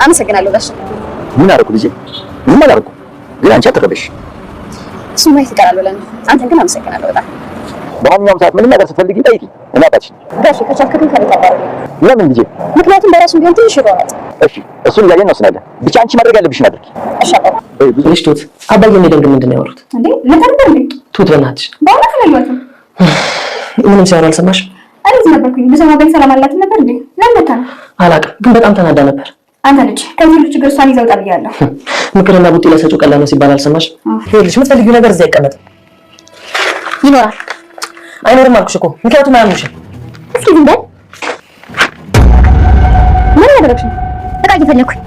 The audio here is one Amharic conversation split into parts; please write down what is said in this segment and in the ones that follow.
አመሰግናለሁ ጋሽ። ምን አደረኩ ልጄ? ምን አደረኩ? ግን አንቺ አትረበሽ። እሱማ ይፈቀራል ብለን አንተን ግን አመሰግናለሁ በጣም። በማንኛውም ሰዓት ምንም ነገር ስትፈልጊ ጠይቂ፣ እኔ አጣች። ጋሽ ከቻልክ ግን ከቤት አባረኝ። ለምን ልጄ? ምክንያቱም በራሱ ቢሆን ትንሽ ይሮጣል። እሺ እሱን እያየን እንወስናለን። ብቻ አንቺ ማድረግ ያለብሽን አድርጊ። እሺ አባ። ብዙ ልጅ ቱት አባዬ የሚደርግ ምንድን ነው ያወሩት እንዴ? ለታንተ እንዴ? ቱት በእናትሽ በእውነት አላየኋትም። ምንም ሲያወሩ አልሰማሽም? እዚህ ነበርኩኝ። ብሰማ ግን ሰላም አላት ነበር እንዴ? ለምን መጣ? አላውቅም፣ ግን በጣም ተናዳ ነበር። አንተ ልጅ ከዚህ ልጅ ችግር እሷን ይዘውጣ ብያለሁ። ምክርና ቡጢ ለሰጪው ቀላል ነው ሲባል አልሰማሽም? ይኸውልሽ የምትፈልጊው ነገር እዚያ ይቀመጥ። ይኖራል አይኖርም አልኩሽ እኮ ምክንያቱም አያምኑሽም። እስኪ ዝም በል። ምን ያደረግሽ? እቃ እየፈለኩኝ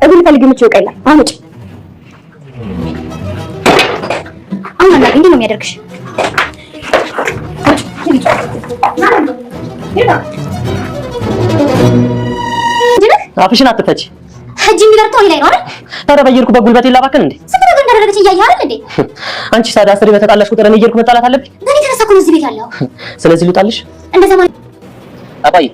እዚህ ልፈልግ የምችለው እቃ የለም። አሁን ውጭ። አሁን አናግሪኝ። እንዴት ነው የሚያደርግሽ? አፍሽን አትፈቺ። እጅ የሚደርተው እኔ ላይ ነው አይደል? ታዲያ በየሄድኩበት ጉልበቴ ላባክን እንዴ? ስንት ነገር እንዳደረገች እያየህ አይደል እንዴ? አንቺ ሳዳ አስሬ በተጣላሽ ቁጥር እኔ እየሄድኩ መጣላት አለብኝ? እኔ ተነሳ እኮ ነው እዚህ ቤት ያለው። ስለዚህ ልውጣልሽ? እንደዛ ማለት አባዬ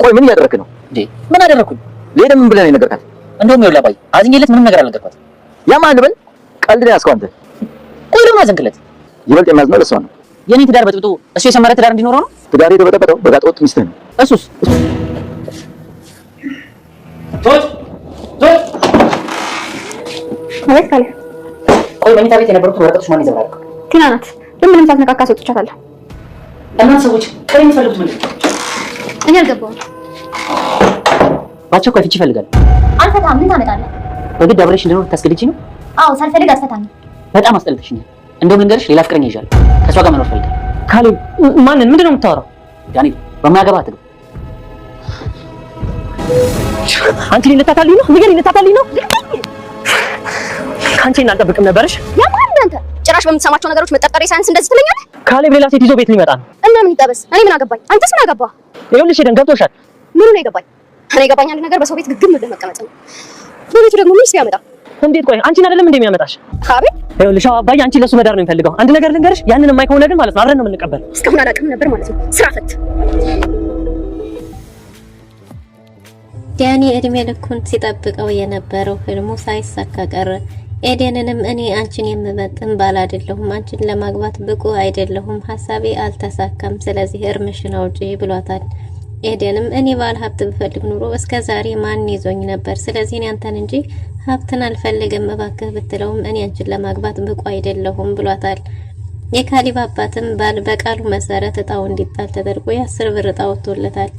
ቆይ ምን እያደረክ ነው እንዴ? ምን አደረኩኝ? ለምን ምን ብለህ ነው የነገርካት? እንደውም ይኸውልህ አባዬ አዝኜለት ምንም ነገር አልነገርኳትም። ያማን በል ቀልድ ነው ያስከው አንተ። ቆይ ለምን አዘንክለት? ይበልጥ የሚያዝነው ለእሷ ነው። የኔ ትዳር በጥብጦ እሱ የሰመረ ትዳር እንዲኖረው ነው። ትዳር የተበጠበጠው በጋጥ ወጥ ሚስትህ ነው። እሱስ ቶት ማለት ካለ ቆይ መኝታ ቤት የነበሩትን ወረቀቶች ማን ይዘው አልኩ? ቲና ናት። ምንም ሳትነካካ አስወጥቻታለሁ። እናንተ ሰዎች ቀሪ የሚፈልጉት ምንድን ነው? እኔ አልገባሁም። በአስቸኳይ ፍቺ ይፈልጋል። አልፈታም። ምን ታመጣለህ? በግድ አብረሽ እንድኖር ታስገድጂ ነው? አዎ ሳልፈልግ አትፈታም። በጣም አስጠልተሽኛል። እንደውም ልንገርሽ ሌላ ፍቅረኛ ይዣለሁ። ከሷ ጋር መኖር ፈልጋለሁ። ካሌብ ማንን? ምንድን ነው የምታወራው? ዳንኤል በማያገባ አትግባ። አንቺ ልታታልኝ ነው? ንገሪኝ፣ ልታታልኝ ነው? ከአንቺ አልጠብቅም ነበርሽ። ያማን አንተ ጭራሽ በምትሰማቸው ነገሮች መጠርጠሬ ሳይንስ እንደዚህ ትለኛለህ? ካሌብ ሌላ ሴት ይዞ ቤት ሊመጣ ነው። እና ምን ይጠበስ? እኔ ምን አገባኝ? አንተስ ምን አገባህ? ይኸውልሽ ሄደን ገብቶሻል። ምኑ ነው የገባኝ? እኔ የገባኝ አንድ ነገር በሰው ቤት ግግም ብለህ መቀመጥ ነው። በቤቱ ደግሞ ምን ሲያመጣ? እንዴት? ቆይ አንቺን አይደለም እንዴ የሚያመጣሽ? አቤት። ይኸውልሽ አባዬ አንቺ ለሱ መዳር ነው የሚፈልገው። አንድ ነገር ልንገርሽ፣ ያንን የማይከሆነ ግን ማለት ነው አብረን ነው የምንቀበል። እስካሁን አላውቅም ነበር ማለት ነው። ስራ ፈት ዳኒ እድሜ ልኩን ሲጠብቀው የነበረው ህልሙ ሳይሳካ ቀረ። ኤደንንም እኔ አንቺን የምመጥን ባል አይደለሁም፣ አንቺን ለማግባት ብቁ አይደለሁም፣ ሐሳቤ አልተሳካም፣ ስለዚህ እርምሽን አውጪ ብሏታል። ኤደንም እኔ ባል ሀብት ብፈልግ ኑሮ እስከ ዛሬ ማን ይዞኝ ነበር፣ ስለዚህ እኔ አንተን እንጂ ሀብትን አልፈልግም እባክህ ብትለውም እኔ አንቺን ለማግባት ብቁ አይደለሁም ብሏታል። የካሌብ አባትም ባል በቃሉ መሰረት እጣው እንዲጣል ተደርጎ የ10 ብር እጣ ወጥቶለታል።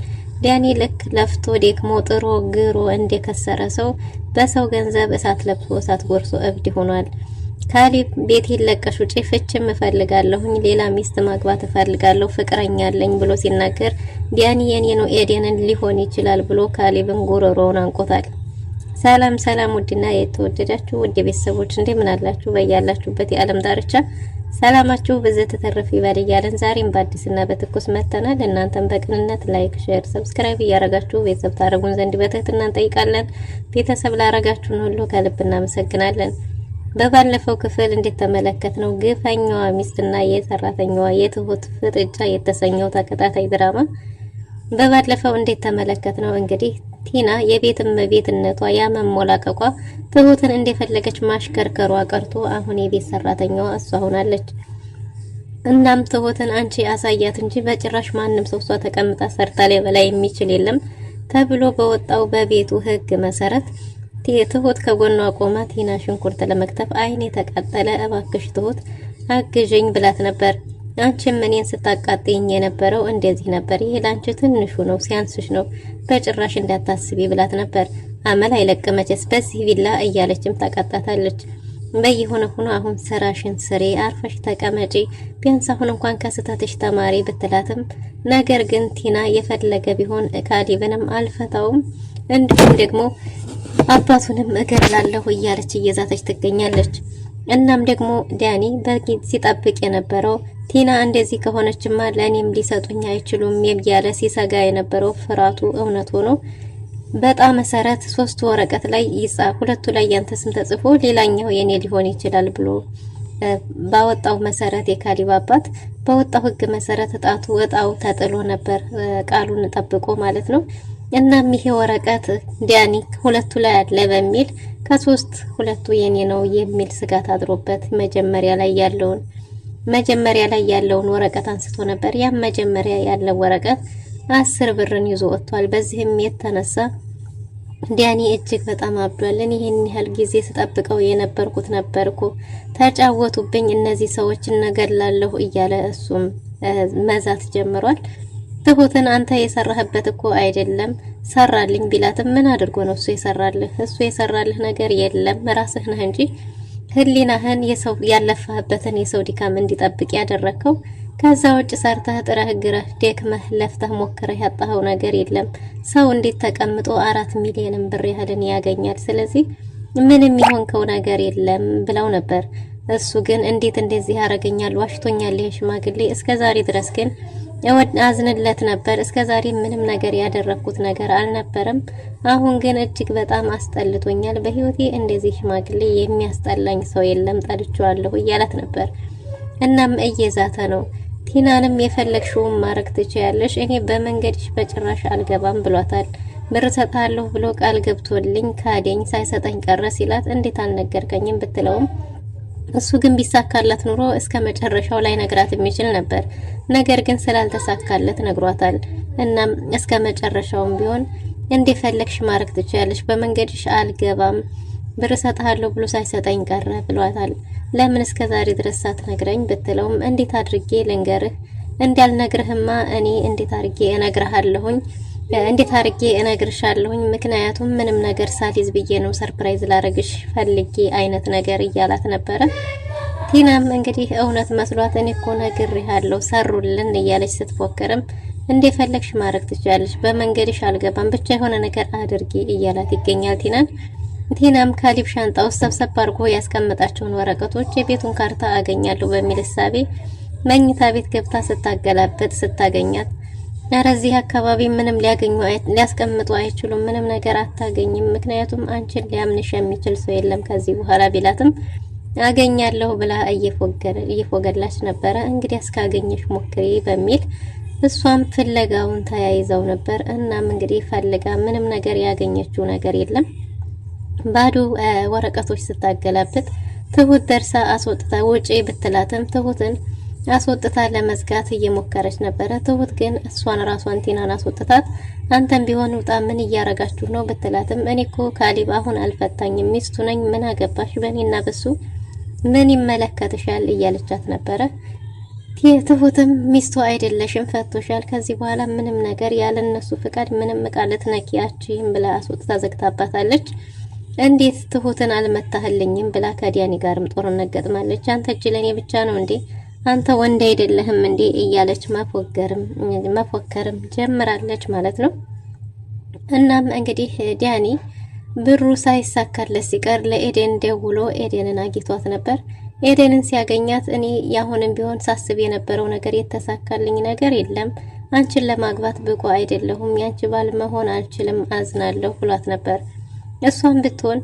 ዳኒ ልክ ለፍቶ ደክሞ ጥሮ ግሮ እንደከሰረ ሰው በሰው ገንዘብ እሳት ለብሶ እሳት ጎርሶ እብድ ሆኗል። ካሌብ ቤት ይለቀሽ ውጪ ፍቺም እፈልጋለሁኝ፣ ሌላ ሚስት ማግባት እፈልጋለሁ፣ ፍቅረኛ አለኝ ብሎ ሲናገር ዳኒ የኔ ነው ኤደንን ሊሆን ይችላል ብሎ ካሌብን ጉሮሮውን አንቆታል። ሰላም ሰላም፣ ውድና የተወደዳችሁ ውድ ቤተሰቦች እንደምን አላችሁ? በያላችሁበት የዓለም ዳርቻ ሰላማችሁ በዘተ ተተረፍ ይበል እያለን ዛሬም በአዲስና በትኩስ መተናል። እናንተም በቅንነት ላይክ፣ ሼር፣ ሰብስክራይብ እያረጋችሁ ቤተሰብ ታረጉን ዘንድ በትህትና እንጠይቃለን። ቤተሰብ ላረጋችሁን ሁሉ ከልብ እናመሰግናለን። በባለፈው ክፍል እንደተመለከትነው ግፈኛዋ ሚስትና የሰራተኛዋ የትሁት ፍጥጫ የተሰኘው ተከታታይ ድራማ በባለፈው እንደተመለከትነው እንግዲህ ቲና የቤትም ቤትነቷ ያመሞላቀቋ ትሁትን እንደፈለገች ማሽከርከሯ ቀርቶ አሁን የቤት ሰራተኛዋ እሷ ሆናለች። እናም ትሁትን አንቺ አሳያት እንጂ በጭራሽ ማንም ሰው እሷ ተቀምጣ ሰርታ ሊበላ የሚችል የለም ተብሎ በወጣው በቤቱ ሕግ መሰረት ትሁት ከጎኗ ቆማ ቲና ሽንኩርት ለመክተፍ አይኔ ተቃጠለ፣ እባክሽ ትሁት አግዥኝ ብላት ነበር። አንቺም እኔን ስታቃጥይኝ የነበረው እንደዚህ ነበር፣ ይሄ ላንቺ ትንሹ ነው፣ ሲያንስሽ ነው፣ በጭራሽ እንዳታስቢ ብላት ነበር። አመል አይለቅመችስ በዚህ ቢላ እያለችም ታቃጣታለች። በየሆነ ሆኖ አሁን ስራሽን ስሪ፣ አርፈሽ ተቀመጪ፣ ቢያንስ አሁን እንኳን ከስተትሽ ተማሪ ብትላትም ነገር ግን ቲና የፈለገ ቢሆን ካሌብንም አልፈታውም እንዲሁም ደግሞ አባቱንም እገላለሁ እያለች እየዛተች ትገኛለች። እናም ደግሞ ዳኒ በጊዜ ሲጠብቅ የነበረው ቲና እንደዚህ ከሆነችማ ለኔም ሊሰጡኝ አይችሉም እያለ ሲሰጋ የነበረው ፍራቱ እውነት ሆኖ በጣም መሰረት 3 ወረቀት ላይ ይጻፍ፣ ሁለቱ ላይ ያንተ ስም ተጽፎ ሌላኛው የኔ ሊሆን ይችላል ብሎ ባወጣው መሰረት የካሌብ አባት በወጣው ህግ መሰረት እጣው ተጥሎ ነበር፣ ቃሉን ጠብቆ ማለት ነው። እናም ይሄ ወረቀት ዳኒ ሁለቱ ላይ አለ በሚል ከሶስት ሁለቱ የኔ ነው የሚል ስጋት አድሮበት መጀመሪያ ላይ ያለውን ወረቀት አንስቶ ነበር። ያም መጀመሪያ ያለው ወረቀት 10 ብርን ይዞ ወጥቷል። በዚህም የተነሳ ዳኒ እጅግ በጣም አብዷል። እኔ ይሄን ያህል ጊዜ ስጠብቀው የነበርኩት ነበርኩ፣ ተጫወቱብኝ እነዚህ ሰዎች እነገላለሁ እያለ እሱም መዛት ጀምሯል። ትሁትን አንተ የሰራህበት እኮ አይደለም ሰራልኝ ቢላትም ምን አድርጎ ነው እሱ የሰራልህ? እሱ የሰራልህ ነገር የለም ራስህ ነህ እንጂ ህሊናህን የሰው ያለፈህበትን የሰው ድካም እንዲጠብቅ ያደረከው። ከዛ ውጭ ሰርተህ ጥረህ ግረህ ደክመህ ለፍተህ ሞክረህ ያጣኸው ነገር የለም። ሰው እንዴት ተቀምጦ 4 ሚሊዮን ብር ያህልን ያገኛል? ስለዚህ ምንም የሆንከው ነገር የለም ብለው ነበር። እሱ ግን እንዴት እንደዚህ ያረጋኛል? ዋሽቶኛል ይሄ ሽማግሌ። እስከዛሬ ድረስ ግን አዝንለት ነበር። እስከዛሬ ምንም ነገር ያደረኩት ነገር አልነበረም። አሁን ግን እጅግ በጣም አስጠልቶኛል። በህይወቴ እንደዚህ ሽማግሌ የሚያስጠላኝ ሰው የለም፣ ጠልቼዋለሁ እያላት ነበር። እናም እየዛተ ነው። ቲናንም የፈለግሽውን ማድረግ ትችያለሽ፣ እኔ በመንገድሽ በጭራሽ አልገባም ብሏታል። ብር ሰጣለሁ ብሎ ቃል ገብቶልኝ ካደኝ ሳይሰጠኝ ቀረ ሲላት እንዴት አልነገርከኝም ብትለውም እሱ ግን ቢሳካለት ኑሮ እስከ መጨረሻው ላይ ነግራት የሚችል ነበር። ነገር ግን ስላልተሳካለት ነግሯታል። እናም እስከ መጨረሻውም ቢሆን እንደፈለግሽ ማድረግ ትችያለሽ፣ በመንገድሽ አልገባም፣ ብር ሰጣለሁ ብሎ ሳይሰጠኝ ቀረ ብሏታል። ለምን እስከ ዛሬ ድረስ ሳትነግረኝ ብትለውም እንዴት አድርጌ ልንገርህ? እንዳልነግርህማ እኔ እንዴት አድርጌ እነግርሃለሁኝ? እንዴት አድርጌ እነግርሻለሁኝ? ምክንያቱም ምንም ነገር ሳልይዝ ብዬ ነው ሰርፕራይዝ ላረግሽ ፈልጌ አይነት ነገር እያላት ነበረ። ቲናም እንግዲህ እውነት መስሏት እኔ እኮ ነግሬሃለሁ ሰሩልን እያለች ስትፎክርም እንደፈለግሽ ማድረግ ትችላለሽ፣ በመንገድሽ አልገባም፣ ብቻ የሆነ ነገር አድርጊ እያላት ይገኛል ቲናም ካሊብ ሻንጣ ውስጥ ሰብሰብ አድርጎ ያስቀመጣቸውን ወረቀቶች የቤቱን ካርታ አገኛለሁ በሚል እሳቤ መኝታ ቤት ገብታ ስታገላበጥ ስታገኛት ኧረ እዚህ አካባቢ ምንም ሊያስቀምጡ አይችሉም፣ ምንም ነገር አታገኝም፣ ምክንያቱም አንቺን ሊያምንሽ የሚችል ሰው የለም ከዚህ በኋላ ቢላትም አገኛለሁ ብላ እየፎገላች ነበረ። እንግዲህ እስካገኘሽ ሞክሪ በሚል እሷም ፍለጋውን ተያይዘው ነበር። እናም እንግዲህ ፈልጋ ምንም ነገር ያገኘችው ነገር የለም። ባዶ ወረቀቶች ስታገላብጥ ትሁት ደርሳ አስወጥታ ውጪ ብትላትም ትሁትን አስወጥታ ለመዝጋት እየሞከረች ነበረ። ትሁት ግን ራሷን ቲናን አስወጥታት አንተም ቢሆን ውጣ ምን እያረጋችሁ ነው ብትላትም እኔ እኮ ካሊብ አሁን አልፈታኝም፣ ሚስቱ ነኝ፣ ምን አገባሽ በእኔና በሱ ምን ይመለከትሻል እያለቻት ነበረ። ትሁትም ሚስቱ አይደለሽም፣ ፈቶሻል፣ ከዚህ በኋላ ምንም ነገር ያለነሱ ፍቃድ ምንም ቃለት ነኪያችም ብላ አስወጥታ ዘግታባታለች። እንዴት ትሁትን አልመታህልኝም ብላ ከዲያኒ ጋርም ጦርነት ገጥማለች። አንተ እጅ ለኔ ብቻ ነው እንዴ? አንተ ወንድ አይደለህም እንዴ? እያለች መፎከርም ጀምራለች ማለት ነው። እናም እንግዲህ ዲያኒ ብሩ ሳይሳካለት ሲቀር ለኤደን ደውሎ ኤደንን አግኝቷት ነበር። ኤደንን ሲያገኛት እኔ ያሁንም ቢሆን ሳስብ የነበረው ነገር የተሳካልኝ ነገር የለም፣ አንቺን ለማግባት ብቁ አይደለሁም፣ ያንቺ ባል መሆን አልችልም፣ አዝናለሁ ብሏት ነበር። እሷን ብትሆን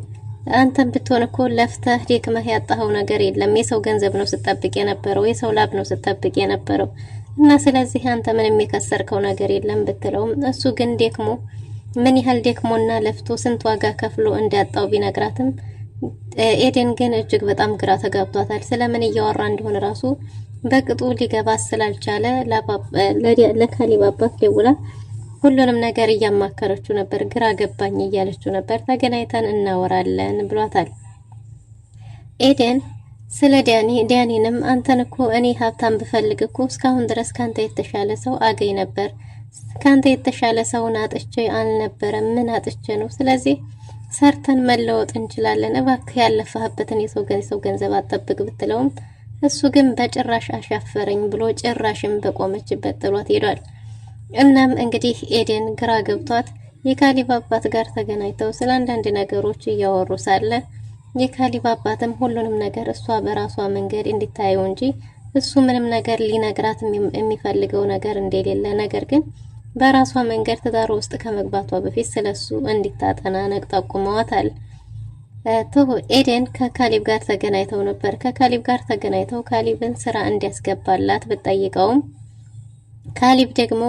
አንተም ብትሆን እኮ ለፍተህ ደክመህ ያጣኸው ነገር የለም፣ የሰው ገንዘብ ነው ስጠብቅ የነበረው፣ የሰው ላብ ነው ስጠብቅ የነበረው እና ስለዚህ አንተ ምንም የከሰርከው ነገር የለም ብትለውም እሱ ግን ደክሞ ምን ያህል ደክሞና ለፍቶ ስንት ዋጋ ከፍሎ እንዳጣው ቢነግራትም ኤደን ግን እጅግ በጣም ግራ ተጋብቷታል። ስለምን እያወራ እንደሆነ ራሱ በቅጡ ሊገባ ስላልቻለ ለካሊብ አባት ደውላ ሁሉንም ነገር እያማከረችው ነበር። ግራ ገባኝ እያለችው ነበር። ተገናኝተን እናወራለን ብሏታል። ኤደን ስለ ዳኒንም አንተን እኮ እኔ ሀብታም ብፈልግ እኮ እስካሁን ድረስ ካንተ የተሻለ ሰው አገኝ ነበር፣ ካንተ የተሻለ ሰውን አጥቼ አልነበረም፣ ምን አጥቼ ነው? ስለዚህ ሰርተን መለወጥ እንችላለን፣ እባክህ ያለፈህበትን የሰው ገንዘብ አጠብቅ ብትለውም እሱ ግን በጭራሽ አሻፈረኝ ብሎ ጭራሽም በቆመችበት ጥሏት ሄዷል። እናም እንግዲህ ኤደን ግራ ገብቷት የካሊብ አባት ጋር ተገናኝተው ስለ አንዳንድ ነገሮች እያወሩ ሳለ የካሊብ አባትም ሁሉንም ነገር እሷ በራሷ መንገድ እንድታየው እንጂ እሱ ምንም ነገር ሊነግራት የሚፈልገው ነገር እንደሌለ፣ ነገር ግን በራሷ መንገድ ትዳር ውስጥ ከመግባቷ በፊት ስለሱ እንድታጠና ጠቁመዋታል። ኤደን ከካሊብ ጋር ተገናኝተው ነበር። ከካሊብ ጋር ተገናኝተው ካሊብን ስራ እንዲያስገባላት ብትጠይቀውም ካሊብ ደግሞ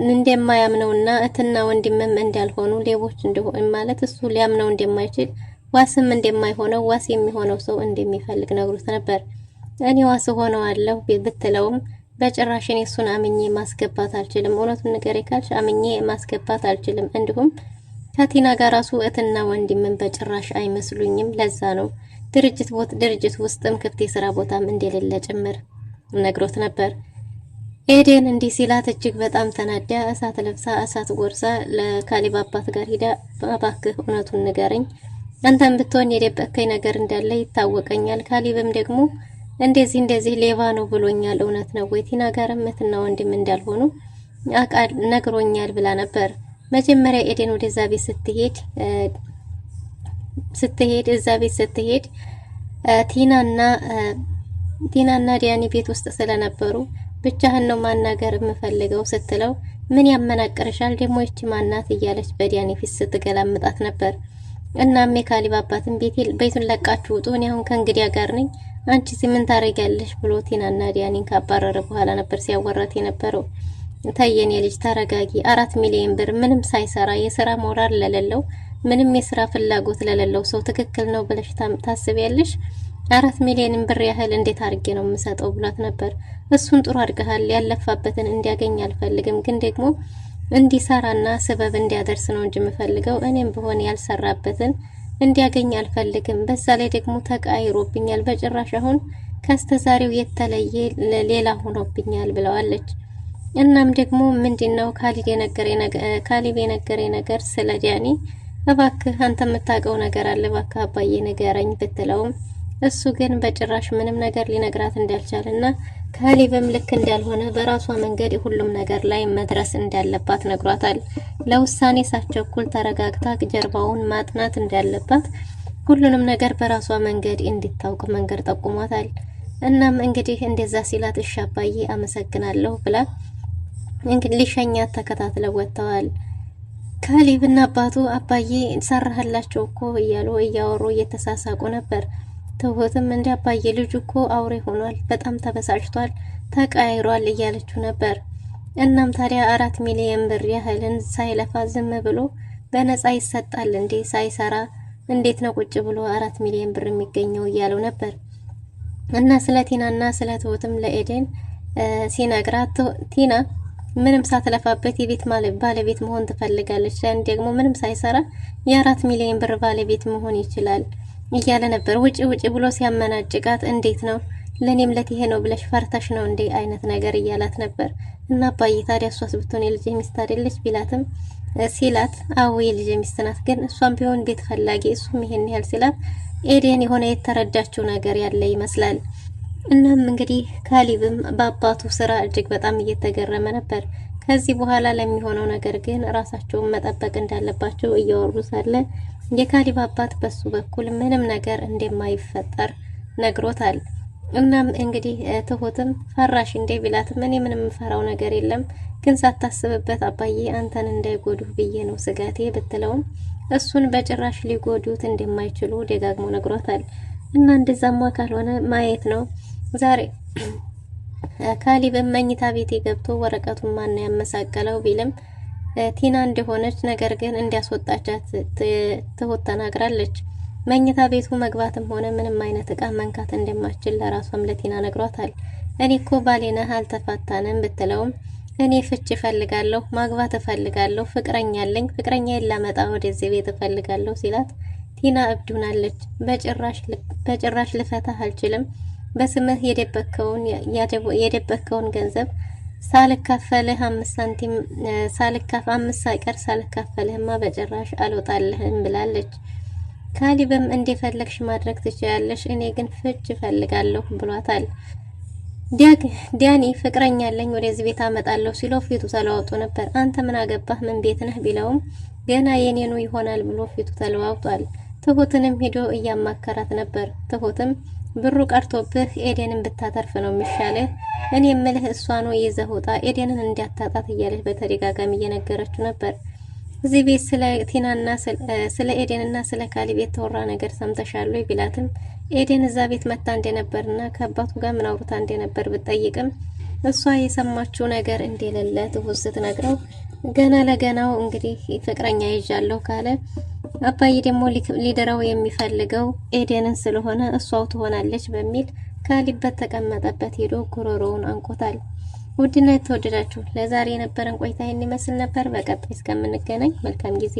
እንደማያምነውና እትና ወንድምም እንዳልሆኑ ሌቦች እንደሆነ ማለት እሱ ሊያምነው እንደማይችል ዋስም እንደማይሆነው ዋስ የሚሆነው ሰው እንደሚፈልግ ነግሮት ነበር። እኔ ዋስ ሆነዋለሁ ብትለውም በጭራሽ እኔ እሱን አምኜ ማስገባት አልችልም፣ እውነቱን ንገረኝ ካልሽ አምኜ ማስገባት አልችልም፣ እንዲሁም ከቲና ጋር ራሱ እትና ወንድምን በጭራሽ አይመስሉኝም፣ ለዛ ነው ድርጅት ውስጥም ክፍት የስራ ቦታም እንደሌለ ጭምር ነግሮት ነበር። ኤደን እንዲህ ሲላት እጅግ በጣም ተናዳ እሳት ለብሳ እሳት ጎርሳ ለካሊብ አባት ጋር ሄዳ እባክህ እውነቱን ንገረኝ፣ አንተም ብትሆን የደበቀኝ ነገር እንዳለ ይታወቀኛል፣ ካሊብም ደግሞ እንደዚህ ሌባ ነው ብሎኛል፣ እውነት ነው ወይ? ቲና ጋርም እህትና ወንድም እንዳልሆኑ አቃል ነግሮኛል ብላ ነበር። መጀመሪያ ኤደን ወደዛ ቤት ስትሄድ ቲናና ዲያኒ ቤት ውስጥ ስለነበሩ ብቻህን ነው ማናገር የምፈልገው ስትለው ምን ያመናቅርሻል ደግሞ ይቺ ማናት እያለች በዲያኒ ፊት ስትገላምጣት ነበር። እናም የካሊብ አባትን ቤቱን ለቃችሁ ውጡ፣ እኔ አሁን ከእንግዲያ ጋር ነኝ፣ አንቺ ምን ታረጊያለሽ ብሎ ቲናና ዲያኒን ካባረረ በኋላ ነበር ሲያወራት የነበረው። ታየኔ ልጅ ተረጋጊ፣ 4 ሚሊዮን ብር ምንም ሳይሰራ የስራ ሞራል ለሌለው ምንም የስራ ፍላጎት ለሌለው ሰው ትክክል ነው ብለሽ ታስቢያለሽ? 4 ሚሊዮን ብር ያህል እንዴት አድርጌ ነው የምሰጠው ብሏት ነበር። እሱን ጥሩ አድርገሃል፣ ያለፋበትን እንዲያገኝ አልፈልግም፣ ግን ደግሞ እንዲሰራና ስበብ እንዲያደርስ ነው እንጂ የምፈልገው እኔም ብሆን ያልሰራበትን እንዲያገኝ አልፈልግም። በዛ ላይ ደግሞ ተቃይሮብኛል፣ በጭራሽ አሁን ከስተዛሬው የተለየ ሌላ ሆኖብኛል ብለዋለች። እናም ደግሞ ምንድነው ካሊብ የነገረኝ ነገር ስለ ዲያኒ እባክህ አንተ የምታውቀው ነገር አለ እባክህ አባዬ ንገረኝ ብትለውም እሱ ግን በጭራሽ ምንም ነገር ሊነግራት እንዳልቻለና ካሊብም ልክ እንዳልሆነ በራሷ መንገድ ሁሉም ነገር ላይ መድረስ እንዳለባት ነግሯታል። ለውሳኔ ሳትቸኩል ተረጋግታ ጀርባውን ማጥናት እንዳለባት ሁሉንም ነገር በራሷ መንገድ እንድታውቅ መንገድ ጠቁሟታል። እናም እንግዲህ እንደዛ ሲላት እሺ አባዬ አመሰግናለሁ ብላ እንግዲህ ሊሸኛት ተከታትለው ወጥተዋል። ካሊብና አባቱ አባዬ ሰራህላቸው እኮ እያሉ እያወሩ እየተሳሳቁ ነበር። ትሁትም እንደ አባዬ ልጁ እኮ አውሬ ሆኗል፣ በጣም ተበሳጭቷል፣ ተቃይሯል እያለችው ነበር። እናም ታዲያ 4 ሚሊዮን ብር ያህልን ሳይለፋ ዝም ብሎ በነፃ ይሰጣል እንዴ? ሳይሰራ እንዴት ነው ቁጭ ብሎ 4 ሚሊዮን ብር የሚገኘው እያለው ነበር። እና ስለ ቲናና ስለ ትሁትም ለኤደን ሲነግራት ቲና ምንም ሳትለፋበት የቤት ባለቤት መሆን ትፈልጋለች፣ ያን ደግሞ ምንም ሳይሰራ የ4 ሚሊዮን ብር ባለቤት መሆን ይችላል እያለ ነበር። ውጪ ብሎ ሲያመናጭቃት እንዴት ነው ለኔም ለትሄ ነው ብለሽ ፈርተሽ ነው እንዴ አይነት ነገር እያላት ነበር። እና አባዬ ታዲያ እሷስ ብትሆን የልጅ ሚስት አይደለች ቢላትም ሲላት አዎ የልጅ ሚስት ናት፣ ግን እሷም ቢሆን ቤት ፈላጊ እሱም ይሄን ያህል ሲላት ኤደን የሆነ የተረዳችው ነገር ያለ ይመስላል። እናም እንግዲህ ካሊብም በአባቱ ስራ እጅግ በጣም እየተገረመ ነበር። ከዚህ በኋላ ለሚሆነው ነገር ግን ራሳቸውን መጠበቅ እንዳለባቸው እያወሩ ሳለ የካሊብ አባት በሱ በኩል ምንም ነገር እንደማይፈጠር ነግሮታል። እናም እንግዲህ ትሁትም ፈራሽ እንደ ቢላትም እኔ ምንም ፈራው ነገር የለም፣ ግን ሳታስብበት አባዬ አንተን እንዳይጎዱህ ብዬ ነው ስጋቴ ብትለውም እሱን በጭራሽ ሊጎዱት እንደማይችሉ ደጋግሞ ነግሮታል። እና እንደዛማ ካልሆነ ማየት ነው ዛሬ ካሊብም መኝታ ቤት ገብቶ ወረቀቱን ማን ያመሳቀለው ቢልም ቲና እንደሆነች ነገር ግን እንዲያስወጣቻት ትሁት ተናግራለች። መኝታ ቤቱ መግባትም ሆነ ምንም አይነት እቃ መንካት እንደማትችል ለራሷም ለቲና ነግሯታል። እኔ እኮ ባሌነህ አልተፋታንም ብትለውም እኔ ፍች እፈልጋለሁ፣ ማግባት እፈልጋለሁ፣ ፍቅረኛ አለኝ፣ ፍቅረኛዬን ላመጣ ወደዚህ ቤት እፈልጋለሁ ሲላት ቲና እብዱናለች። በጭራሽ ልፈታህ አልችልም፣ በስምህ የደበከውን ገንዘብ ሳልካፈልህ 5 ሳንቲም ሳልካፈልህማ በጭራሽ አልወጣልህም ብላለች። ካሊብም እንደፈለግሽ ማድረግ ትችያለሽ፣ እኔ ግን ፍች እፈልጋለሁ ብሏታል። ዲያኒ ፍቅረኛ አለኝ ወደዚህ ቤት አመጣለሁ ሲለው ፊቱ ተለዋውጦ ነበር። አንተ ምን አገባህ ምን ቤት ነህ ቢለውም ገና የኔኑ ይሆናል ብሎ ፊቱ ተለዋውጧል። ትሁትንም ሄዶ እያማከራት ነበር። ትሁትም ብሩ ቀርቶብህ ኤደንን ብታተርፍ ነው የሚሻልህ፣ እኔ የምልህ እሷኑ ይዘህ ውጣ፣ ኤደንን እንዲያታጣት እያለች በተደጋጋሚ እየነገረችው ነበር። እዚህ ቤት ስለ ቲናና ስለ ኤደንና ስለ ካሊብ የተወራ ነገር ሰምተሻል ወይ ቢላትም ኤደን እዛ ቤት መታ እንደነበርና ከአባቱ ጋር ምን አውርታ እንደነበር ብትጠይቅም እሷ የሰማችው ነገር እንደሌለ ትሁት ስትነግረው ገና ለገናው እንግዲህ ፍቅረኛ ይዣለሁ ካለ አባዬ ደግሞ ሊደራው የሚፈልገው ኤደንን ስለሆነ እሷው ትሆናለች በሚል ካሊበት ተቀመጠበት ሄዶ ጉሮሮውን አንቆታል። ውድና የተወደዳችሁ ለዛሬ የነበረን ቆይታ ይህን ይመስል ነበር። በቀጣይ እስከምንገናኝ መልካም ጊዜ